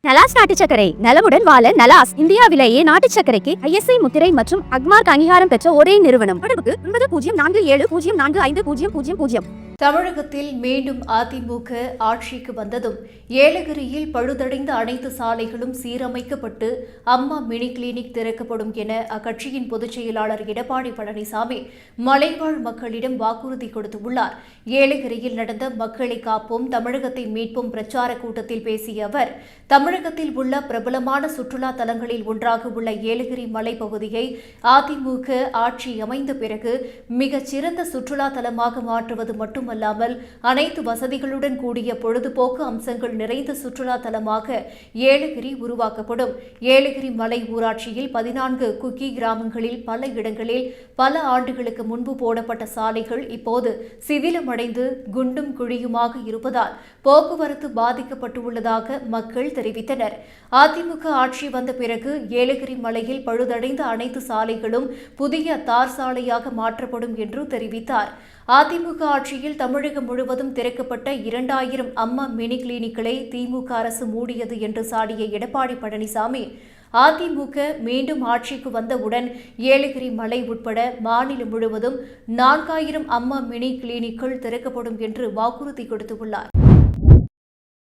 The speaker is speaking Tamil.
நலாஸ் நாட்டு சர்க்கரை நலமுடன் வாழ நலாஸ் இந்தியாவிலேயே நாட்டு சர்க்கரைக்கு ISI முத்திரை மற்றும் அக்மார்க் அங்கீகாரம் பெற்ற ஒரே நிறுவனம். தொடர்புக்கு 9047045000. தமிழகத்தில் மீண்டும் அதிமுக ஆட்சிக்கு வந்ததும் ஏலகிரியில் பழுதடைந்த அனைத்து சாலைகளும் சீரமைக்கப்பட்டு அம்மா மினி கிளினிக் திறக்கப்படும் என அக்கட்சியின் பொதுச் செயலாளர் எடப்பாடி பழனிசாமி மலைவாழ் மக்களிடம் வாக்குறுதி கொடுத்துள்ளார். ஏலகிரியில் நடந்த மக்களை காப்போம் தமிழகத்தை மீட்போம் பிரச்சார கூட்டத்தில் பேசிய அவர், தமிழகத்தில் உள்ள பிரபலமான சுற்றுலா தலங்களில் ஒன்றாக உள்ள ஏலகிரி மலைப்பகுதியை அதிமுக ஆட்சி அமைந்த பிறகு மிகச்சிறந்த சுற்றுலா தலமாக மாற்றுவது மட்டுமல்லாமல் அனைத்து வசதிகளுடன் கூடிய பொழுதுபோக்கு அம்சங்கள் நிறைந்த சுற்றுலா தலமாக ஏலகிரி உருவாக்கப்படும். ஏலகிரி மலை ஊராட்சியில் 14 குக்கி கிராமங்களில் பல இடங்களில் பல ஆண்டுகளுக்கு முன்பு போடப்பட்ட சாலைகள் இப்போது சிதிலமடைந்து குண்டும் குழியுமாக இருப்பதால் போக்குவரத்து பாதிக்கப்பட்டுள்ளதாக மக்கள் தெரிவித்தனர். அதிமுக ஆட்சி வந்த பிறகு ஏலகிரி மலையில் பழுதடைந்த அனைத்து சாலைகளும் புதிய தார் சாலையாக மாற்றப்படும் என்று தெரிவித்தார். அதிமுக ஆட்சியில் தமிழகம் முழுவதும் திறக்கப்பட்ட 2000 அம்மா மினி கிளினிக்களை திமுக அரசு மூடியது என்று சாடிய எடப்பாடி பழனிசாமி, அதிமுக மீண்டும் ஆட்சிக்கு வந்தவுடன் ஏலகிரி மலை உட்பட மாநிலம் முழுவதும் 4000 அம்மா மினி கிளினிக்கள் திறக்கப்படும் என்று வாக்குறுதி கொடுத்துள்ளார்.